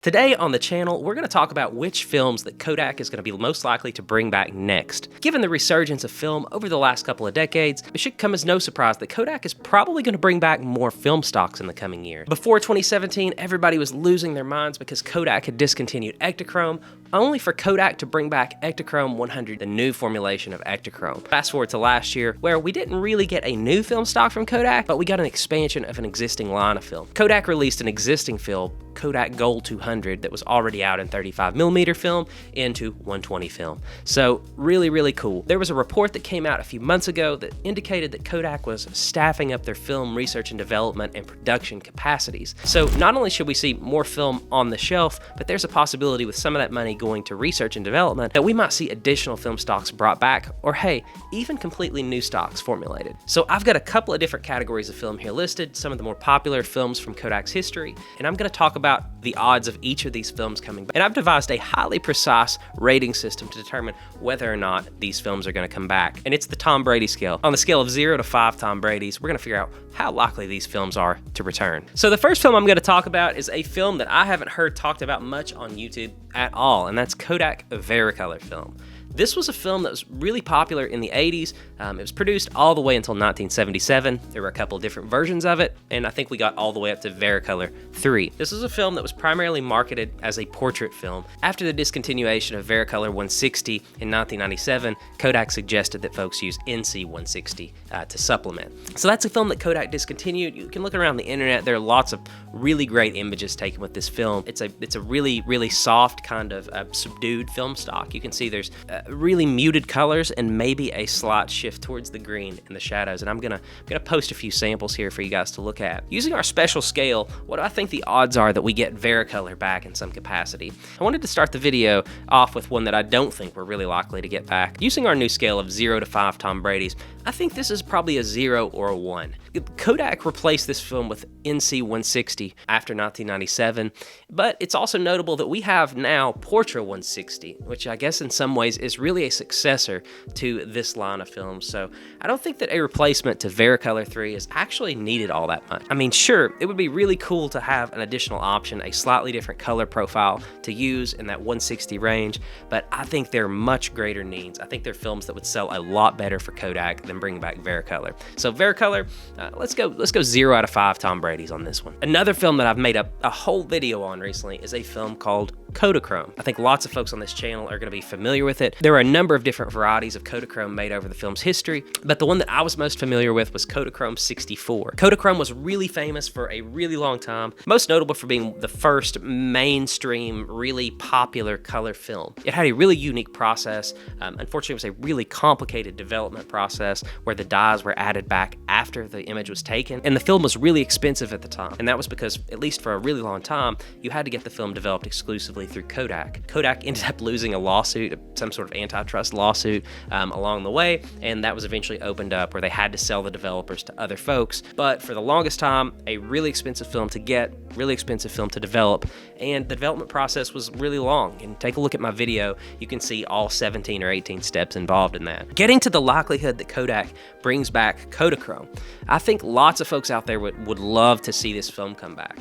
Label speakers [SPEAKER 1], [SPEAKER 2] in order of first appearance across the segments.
[SPEAKER 1] Today on the channel, we're going to talk about which films that Kodak is going to be most likely to bring back next. Given the resurgence of film over the last couple of decades, it should come as no surprise that Kodak is probably going to bring back more film stocks in the coming years. Before 2017, everybody was losing their minds because Kodak had discontinued Ektachrome, only for Kodak to bring back Ektachrome 100, the new formulation of Ektachrome. Fast forward to last year, where we didn't really get a new film stock from Kodak, but we got an expansion of an existing line of film. Kodak released an existing film, Kodak Gold 200, that was already out in 35mm film into 120 film. So really cool. There was a report that came out a few months ago that indicated that Kodak was staffing up their film research and development and production capacities. So not only should we see more film on the shelf, but there's a possibility with some of that money going to research and development that we might see additional film stocks brought back, or hey, even completely new stocks formulated. So I've got a couple of different categories of film here listed, some of the more popular films from Kodak's history, and I'm going to talk about the odds of each of these films coming back. And I've devised a highly precise rating system to determine whether or not these films are going to come back. And it's the Tom Brady scale. On the scale of 0 to 5 Tom Bradys, we're going to figure out how likely these films are to return. So the first film I'm going to talk about is a film that I haven't heard talked about much on YouTube at all, and that's Kodak Vericolor film. This was a film that was really popular in the 80s. It was produced all the way until 1977. There were a couple of different versions of it, and I think we got all the way up to Vericolor 3. This was a film that was primarily marketed as a portrait film. After the discontinuation of Vericolor 160 in 1997, Kodak suggested that folks use NC 160 to supplement. So that's a film that Kodak discontinued. You can look around the internet. There are lots of really great images taken with this film. It's a really soft kind of subdued film stock. You can see there's really muted colors and maybe a slight shift towards the green in the shadows, and I'm gonna post a few samples here for you guys to look at. Using our special scale, what do I think the odds are that we get Vericolor back in some capacity? I wanted to start the video off with one that I don't think we're really likely to get back. Using our new scale of 0 to 5 Tom Bradys, I think this is probably a 0 or a 1. Kodak replaced this film with NC 160 after 1997, but it's also notable that we have now Portra 160, which I guess in some ways is really a successor to this line of films. So I don't think that a replacement to Vericolor 3 is actually needed all that much. I mean, sure, it would be really cool to have an additional option, a slightly different color profile to use in that 160 range, but I think there are much greater needs. I think there are films that would sell a lot better for Kodak than bringing back Vericolor. So Vericolor, let's go 0 out of 5 Tom Bradys on this one. Another film that I've made a whole video on recently is a film called Kodachrome. I think lots of folks on this channel are going to be familiar with it. There are a number of different varieties of Kodachrome made over the film's history, but the one that I was most familiar with was Kodachrome 64. Kodachrome was really famous for a really long time, most notable for being the first mainstream, really popular color film. It had a really unique process. Unfortunately, it was a really complicated development process where the dyes were added back after the image was taken, and the film was really expensive at the time. And that was because, at least for a really long time, you had to get the film developed exclusively through Kodak. Kodak ended up losing a lawsuit, some sort of antitrust lawsuit along the way, and that was eventually opened up where they had to sell the developers to other folks. But for the longest time, a really expensive film to get, really expensive film to develop, and the development process was really long. And take a look at my video, you can see all 17 or 18 steps involved in that. Getting to the likelihood that Kodak brings back Kodachrome, I think lots of folks out there would love to see this film come back.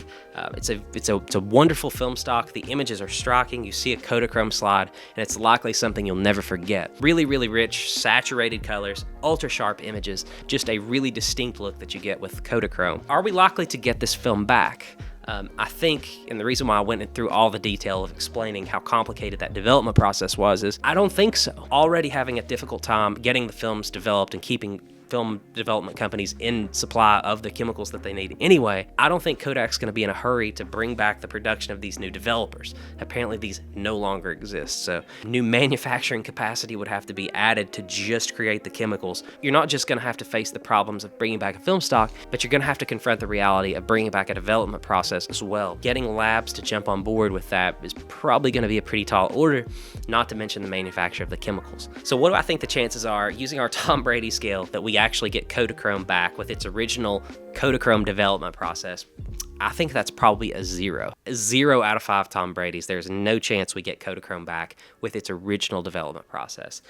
[SPEAKER 1] It's a wonderful film stock. The images are striking. You see a Kodachrome slide, and it's likely something you'll never forget. Really rich, saturated colors, ultra sharp images, just a really distinct look that you get with Kodachrome. Are we likely to get this film back? I think, and the reason why I went through all the detail of explaining how complicated that development process was is I don't think so. Already having a difficult time getting the films developed and keeping film development companies in supply of the chemicals that they need anyway, I don't think Kodak's going to be in a hurry to bring back the production of these new developers. Apparently these no longer exist, so new manufacturing capacity would have to be added to just create the chemicals. You're not just going to have to face the problems of bringing back a film stock, but you're going to have to confront the reality of bringing back a development process as well. Getting labs to jump on board with that is probably going to be a pretty tall order, not to mention the manufacture of the chemicals. So what do I think the chances are, using our Tom Brady scale, that we actually get Kodachrome back with its original Kodachrome development process? I think that's probably a 0. 0 out of 5 Tom Bradys. There's no chance we get Kodachrome back with its original development process.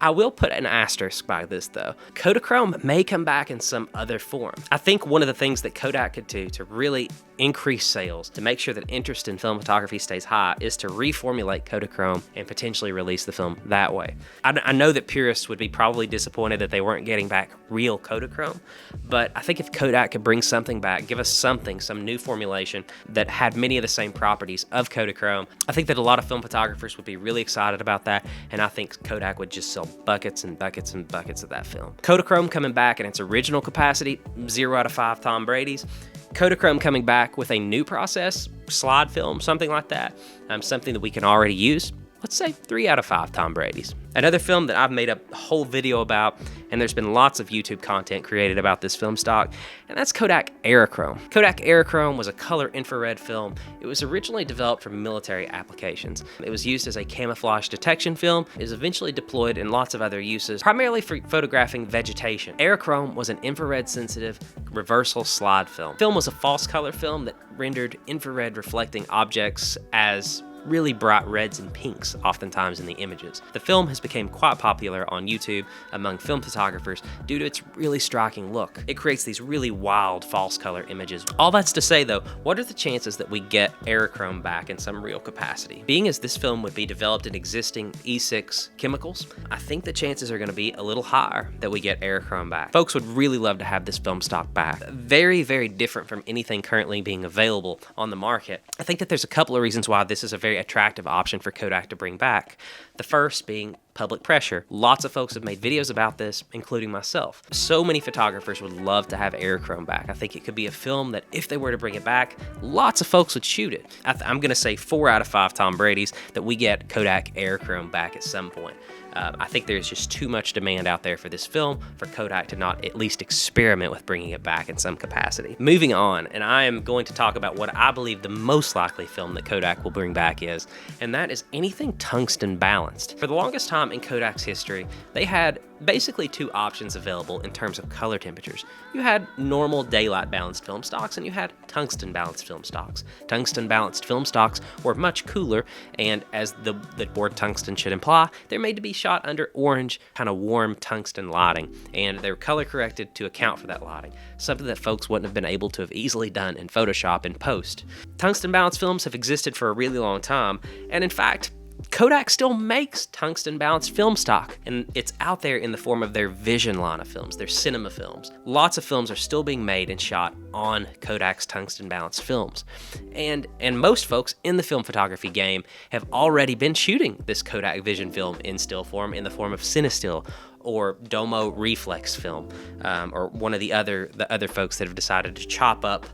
[SPEAKER 1] I will put an asterisk by this though. Kodachrome may come back in some other form. I think one of the things that Kodak could do to really increase sales, to make sure that interest in film photography stays high, is to reformulate Kodachrome and potentially release the film that way. I know that purists would be probably disappointed that they weren't getting back real Kodachrome, but I think if Kodak could bring something back, give us something, some new formulation that had many of the same properties of Kodachrome, I think that a lot of film photographers would be really excited about that, and I think Kodak would just sell buckets and buckets and buckets of that film. Kodachrome coming back in its original capacity, 0 out of 5 Tom Brady's. Kodachrome coming back with a new process, slide film, something like that, something that we can already use, let's say 3 out of 5 Tom Brady's. Another film that I've made a whole video about, and there's been lots of YouTube content created about this film stock, and that's Kodak Aerochrome. Kodak Aerochrome was a color infrared film. It was originally developed for military applications. It was used as a camouflage detection film. It was eventually deployed in lots of other uses, primarily for photographing vegetation. Aerochrome was an infrared sensitive reversal slide film. The film was a false color film that rendered infrared reflecting objects as really bright reds and pinks oftentimes in the images. The film has become quite popular on YouTube among film photographers due to its really striking look. It creates these really wild false color images. All that's to say though, what are the chances that we get Aerochrome back in some real capacity? Being as this film would be developed in existing E6 chemicals, I think the chances are going to be a little higher that we get Aerochrome back. Folks would really love to have this film stock back. Very, very different from anything currently being available on the market. I think that there's a couple of reasons why this is a very attractive option for Kodak to bring back. The first being public pressure. Lots of folks have made videos about this, including myself. So many photographers would love to have Aerochrome back. I think it could be a film that if they were to bring it back, lots of folks would shoot it. I'm going to say 4 out of 5 Tom Brady's that we get Kodak Aerochrome back at some point. I think there's just too much demand out there for this film for Kodak to not at least experiment with bringing it back in some capacity. Moving on, and I am going to talk about what I believe the most likely film that Kodak will bring back is, and that is anything tungsten balanced. For the longest time in Kodak's history, they had basically 2 options available in terms of color temperatures. You had normal daylight balanced film stocks and you had tungsten balanced film stocks. Tungsten balanced film stocks were much cooler, and as the word tungsten should imply, they're made to be shot under orange, kind of warm tungsten lighting, and they're color corrected to account for that lighting, something that folks wouldn't have been able to have easily done in Photoshop in post. Tungsten balanced films have existed for a really long time, and in fact, Kodak still makes tungsten balanced film stock, and it's out there in the form of their Vision line of films, their cinema films. Lots of films are still being made and shot on Kodak's tungsten balanced films. And most folks in the film photography game have already been shooting this Kodak Vision film in still form, in the form of CineStill or Domo Reflex film, or one of the other folks that have decided to chop up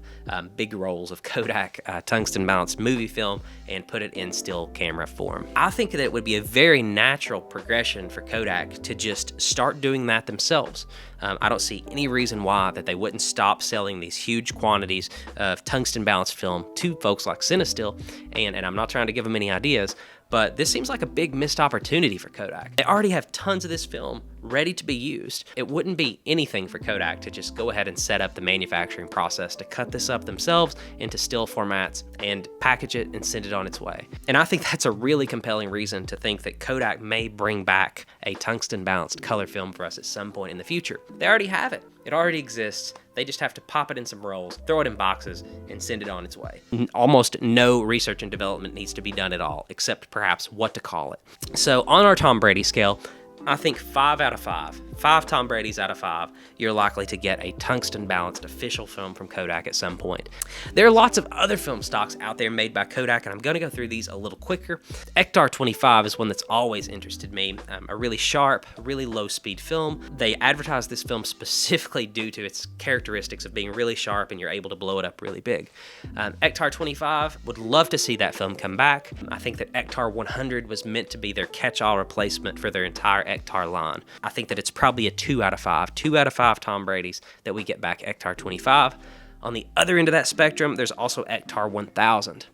[SPEAKER 1] big rolls of Kodak tungsten balanced movie film and put it in still camera form. I think that it would be a very natural progression for Kodak to just start doing that themselves. I don't see any reason why that they wouldn't stop selling these huge quantities of tungsten balanced film to folks like CineStill, and I'm not trying to give them any ideas, but this seems like a big missed opportunity for Kodak. They already have tons of this film ready to be used. It wouldn't be anything for Kodak to just go ahead and set up the manufacturing process to cut this up themselves into still formats and package it and send it on its way. And I think that's a really compelling reason to think that Kodak may bring back a tungsten balanced color film for us at some point in the future. They already have it. It already exists. They just have to pop it in some rolls, throw it in boxes, and send it on its way. Almost no research and development needs to be done at all, except perhaps what to call it. So on our Tom Brady scale, I think 5 out of 5, 5 Tom Brady's out of 5, you're likely to get a tungsten balanced official film from Kodak at some point. There are lots of other film stocks out there made by Kodak, and I'm gonna go through these a little quicker. Ektar 25 is one that's always interested me. A really sharp, really low speed film. They advertise this film specifically due to its characteristics of being really sharp and you're able to blow it up really big. Ektar 25, would love to see that film come back. I think that Ektar 100 was meant to be their catch-all replacement for their entire Ektar line. I think that it's probably a 2 out of 5. 2 out of 5 Tom Brady's that we get back Ektar 25. On the other end of that spectrum, there's also Ektar 1000.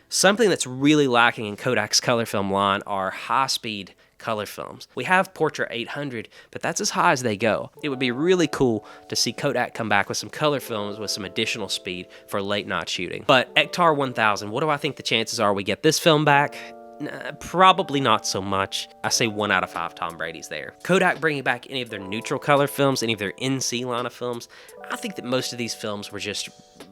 [SPEAKER 1] Something that's really lacking in Kodak's color film line are high-speed color films. We have Portra 800, but that's as high as they go. It would be really cool to see Kodak come back with some color films with some additional speed for late night shooting. But Ektar 1000, what do I think the chances are we get this film back? Probably not so much. I say 1 out of 5 Tom Brady's there. Kodak bringing back any of their neutral color films, any of their NC line of films, I think that most of these films were just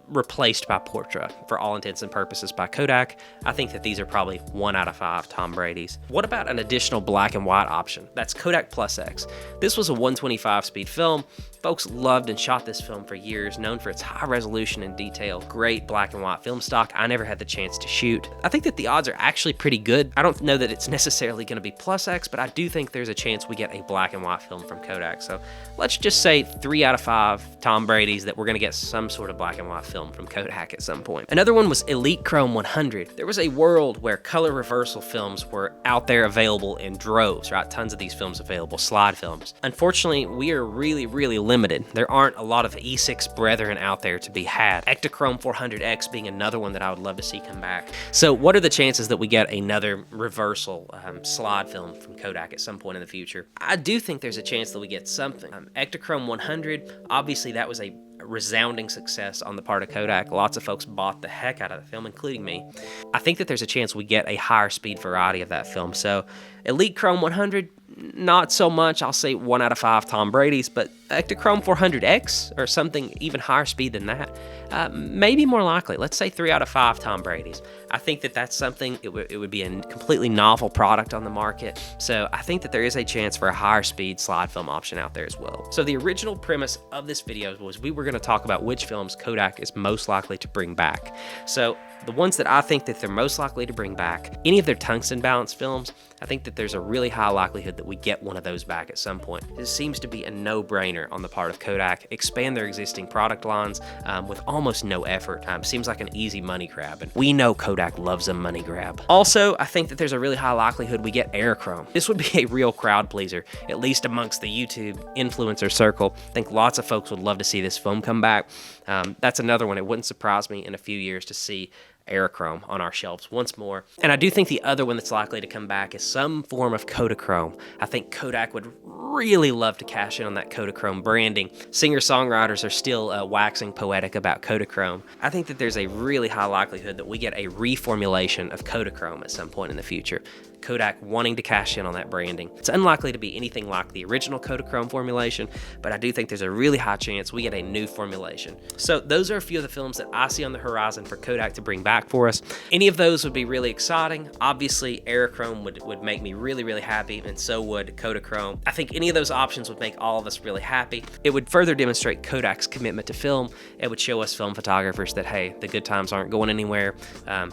[SPEAKER 1] replaced by Portra for all intents and purposes by Kodak. I think that these are probably 1 out of 5 Tom Brady's. What about an additional black and white option? That's Kodak Plus X. This was a 125 speed film. Folks loved and shot this film for years, known for its high resolution and detail, great black and white film stock I never had the chance to shoot. I think that the odds are actually pretty good. I don't know that it's necessarily going to be Plus X, but I do think there's a chance we get a black and white film from Kodak. So let's just say 3 out of 5 Tom Brady's that we're going to get some sort of black and white film from Kodak at some point. Another one was Ektachrome 100. There was a world where color reversal films were out there available in droves, right? Tons of these films available, slide films. Unfortunately, we are really limited. There aren't a lot of E6 brethren out there to be had. Ektachrome 400X being another one that I would love to see come back. So what are the chances that we get another reversal slide film from Kodak at some point in the future? I do think there's a chance that we get something. Ektachrome 100, obviously that was a resounding success on the part of Kodak. Lots of folks bought the heck out of the film, including me. I think that there's a chance we get a higher speed variety of that film. So Ektachrome 100, not so much. I'll say 1 out of 5 Tom Brady's, but Ektachrome 400X or something even higher speed than that, maybe more likely. Let's say 3 out of 5 Tom Brady's. I think that that's something, it would be a completely novel product on the market. So I think that there is a chance for a higher speed slide film option out there as well. So the original premise of this video was we were going to talk about which films Kodak is most likely to bring back. So the ones that I think that they're most likely to bring back, any of their Tungsten Balanced films, I think that there's a really high likelihood that we get one of those back at some point. This seems to be a no-brainer on the part of Kodak. Expand their existing product lines with almost no effort. Seems like an easy money grab, and we know Kodak loves a money grab. Also, I think that there's a really high likelihood we get Aerochrome. This would be a real crowd pleaser, at least amongst the YouTube influencer circle. I think lots of folks would love to see this film come back. That's another one. It wouldn't surprise me in a few years to see Aerochrome on our shelves once more. And I do think the other one that's likely to come back is some form of Kodachrome. I think Kodak would really love to cash in on that Kodachrome branding. Singer-songwriters are still waxing poetic about Kodachrome. I think that there's a really high likelihood that we get a reformulation of Kodachrome at some point in the future. Kodak wanting to cash in on that branding. It's unlikely to be anything like the original Kodachrome formulation, but I do think there's a really high chance we get a new formulation. So those are a few of the films that I see on the horizon for Kodak to bring back for us. Any of those would be really exciting. Obviously, Aerochrome would make me really happy, and so would Kodachrome. I think any of those options would make all of us really happy. It would further demonstrate Kodak's commitment to film. It would show us film photographers that, hey, the good times aren't going anywhere.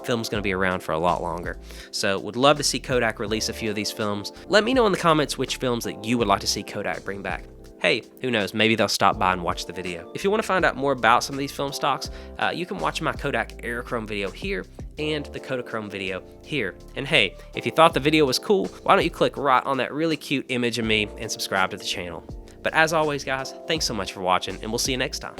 [SPEAKER 1] Film's going to be around for a lot longer. So would love to see Kodak release a few of these films. Let me know in the comments which films that you would like to see Kodak bring back. Hey, who knows, maybe they'll stop by and watch the video. If you want to find out more about some of these film stocks, you can watch my Kodak Aerochrome video here and the Kodachrome video here. And hey, if you thought the video was cool, why don't you click right on that really cute image of me and subscribe to the channel. But as always, guys, thanks so much for watching, and we'll see you next time.